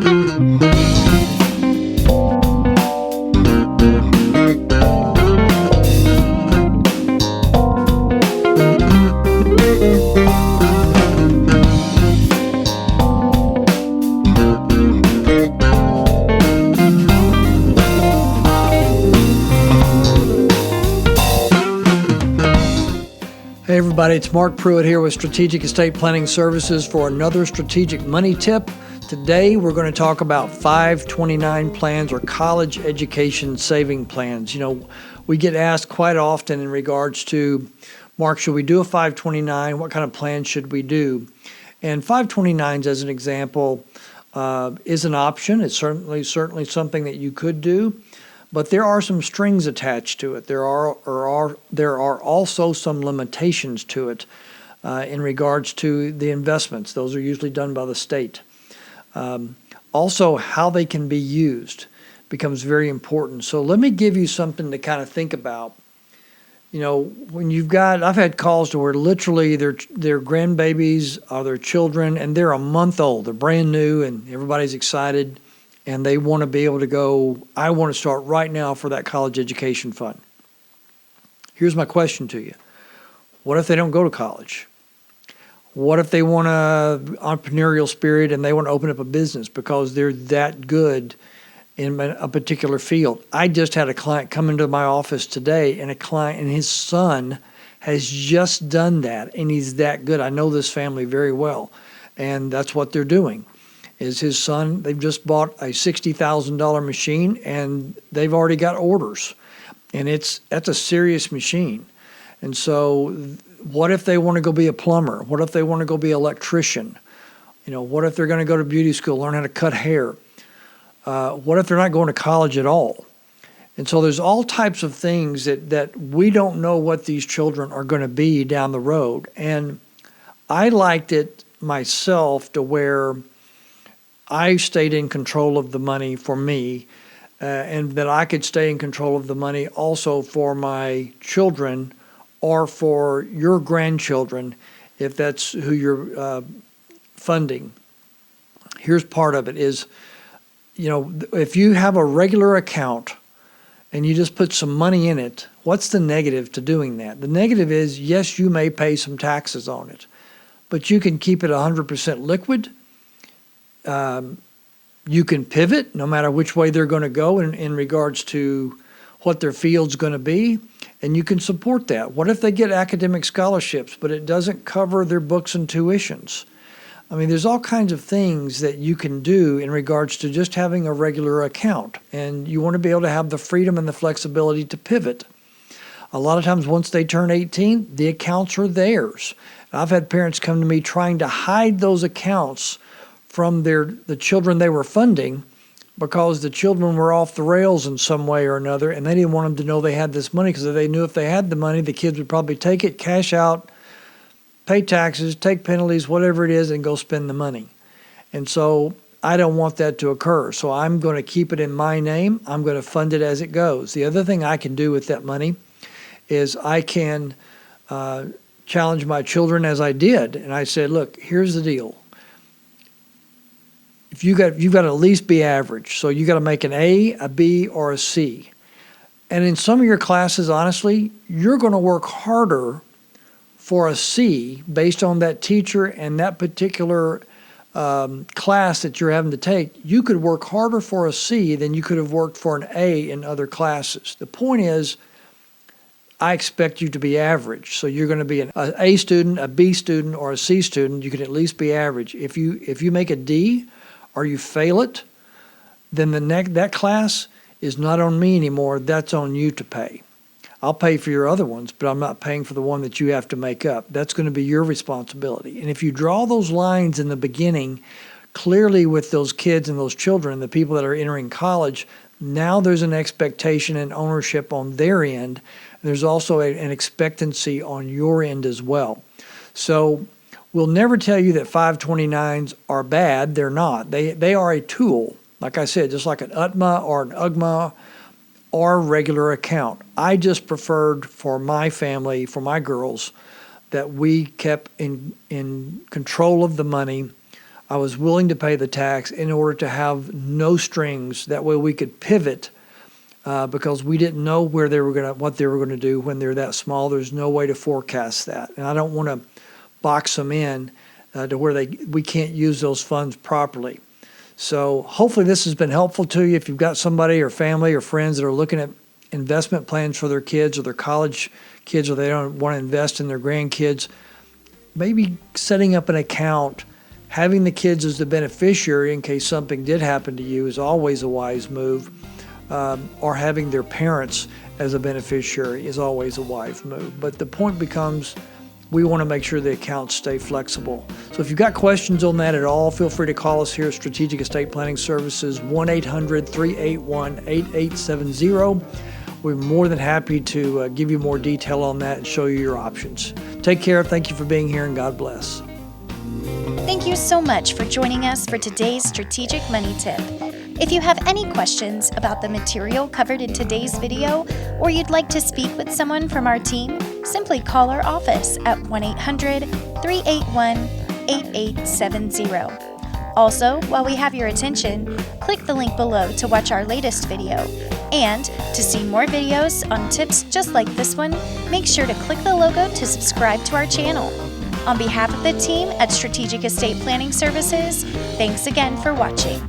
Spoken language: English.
Hey everybody, it's Mark Pruitt here with Strategic Estate Planning Services for another strategic money tip. Today we're going to talk about 529 plans or college education saving plans. You know, we get asked quite often in regards to, Mark, should we do a 529? What kind of plan should we do? And 529s, as an example, is an option. It's certainly something that you could do. But there are some strings attached to it. There are also some limitations to it in regards to the investments. Those are usually done by the state. Also, how they can be used becomes very important. So let me give you something to kind of think about. You know, when I've had calls to where literally their grandbabies are their children, and they're a month old. They're brand new, and everybody's excited. And they want to be able to go, I want to start right now for that college education fund. Here's my question to you. What if they don't go to college? What if they want an entrepreneurial spirit and they want to open up a business because they're that good in a particular field? I just had a client come into my office today, and his son has just done that, and he's that good. I know this family very well, and that's what they're doing. Is his son, they've just bought a $60,000 machine, and they've already got orders. And that's a serious machine. And so what if they want to go be a plumber? What if they want to go be an electrician? You know, what if they're going to go to beauty school, learn how to cut hair? What if they're not going to college at all? And so there's all types of things that we don't know what these children are going to be down the road. And I liked it myself to where I stayed in control of the money for me, and that I could stay in control of the money also for my children or for your grandchildren, if that's who you're funding. Here's part of it is, you know, if you have a regular account and you just put some money in it, what's the negative to doing that? The negative is, yes, you may pay some taxes on it, but you can keep it 100% liquid. You can pivot no matter which way they're going to go in regards to what their field's going to be, and you can support that. What if they get academic scholarships, but it doesn't cover their books and tuitions? I mean, there's all kinds of things that you can do in regards to just having a regular account, and you want to be able to have the freedom and the flexibility to pivot. A lot of times once they turn 18, the accounts are theirs. I've had parents come to me trying to hide those accounts from the children they were funding because the children were off the rails in some way or another, and they didn't want them to know they had this money because they knew if they had the money, the kids would probably take it, cash out, pay taxes, take penalties, whatever it is, and go spend the money. And so I don't want that to occur. So I'm going to keep it in my name. I'm going to fund it as it goes. The other thing I can do with that money is I can challenge my children as I did. And I said, look, here's the deal. If you've got to at least be average. So you got to make an A, a B, or a C. And in some of your classes, honestly, you're going to work harder for a C based on that teacher and that particular class that you're having to take. You could work harder for a C than you could have worked for an A in other classes. The point is, I expect you to be average. So you're going to be an A student, a B student, or a C student. You can at least be average. If you make a D or you fail it, then that class is not on me anymore. That's on you to pay. I'll pay for your other ones, but I'm not paying for the one that you have to make up. That's going to be your responsibility. And if you draw those lines in the beginning clearly with those kids and those children, the people that are entering college, now there's an expectation and ownership on their end. There's also an expectancy on your end as well. So we'll never tell you that 529s are bad. They're not. They are a tool. Like I said, just like an UTMA or an UGMA or regular account. I just preferred for my family, for my girls, that we kept in control of the money. I was willing to pay the tax in order to have no strings. That way we could pivot because we didn't know what they were going to do when they're that small. There's no way to forecast that. And I don't want to box them in to where we can't use those funds properly. So hopefully this has been helpful to you. If you've got somebody or family or friends that are looking at investment plans for their kids or their college kids, or they don't want to invest in their grandkids, maybe setting up an account, having the kids as the beneficiary in case something did happen to you is always a wise move, or having their parents as a beneficiary is always a wise move. But the point becomes we want to make sure the accounts stay flexible. So if you've got questions on that at all, feel free to call us here at Strategic Estate Planning Services, 1-800-381-8870. We're more than happy to give you more detail on that and show you your options. Take care. Thank you for being here, and God bless. Thank you so much for joining us for today's Strategic Money Tip. If you have any questions about the material covered in today's video, or you'd like to speak with someone from our team, simply call our office at 1-800-381-8870. Also, while we have your attention, click the link below to watch our latest video. And to see more videos on tips just like this one, make sure to click the logo to subscribe to our channel. On behalf of the team at Strategic Estate Planning Services, thanks again for watching.